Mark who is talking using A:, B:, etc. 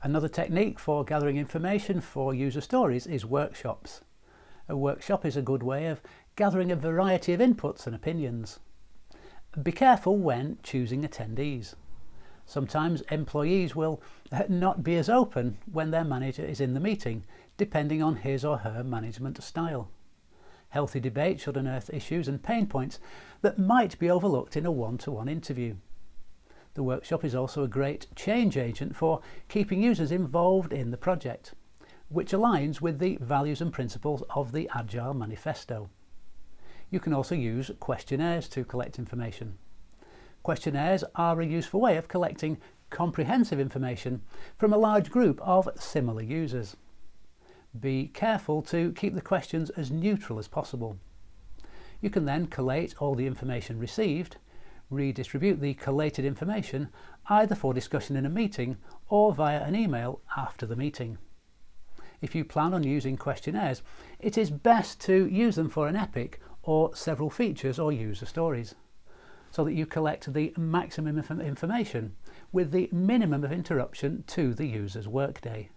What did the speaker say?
A: Another technique for gathering information for user stories is workshops. A workshop is a good way of gathering a variety of inputs and opinions. Be careful when choosing attendees. Sometimes employees will not be as open when their manager is in the meeting, depending on his or her management style. Healthy debate should unearth issues and pain points that might be overlooked in a one-to-one interview. The workshop is also a great change agent for keeping users involved in the project, which aligns with the values and principles of the Agile Manifesto. You can also use questionnaires to collect information. Questionnaires are a useful way of collecting comprehensive information from a large group of similar users. Be careful to keep the questions as neutral as possible. You can then collate all the information received, redistribute the collated information either for discussion in a meeting or via an email after the meeting. If you plan on using questionnaires, it is best to use them for an epic or several features or user stories, so that you collect the maximum information with the minimum of interruption to the user's workday.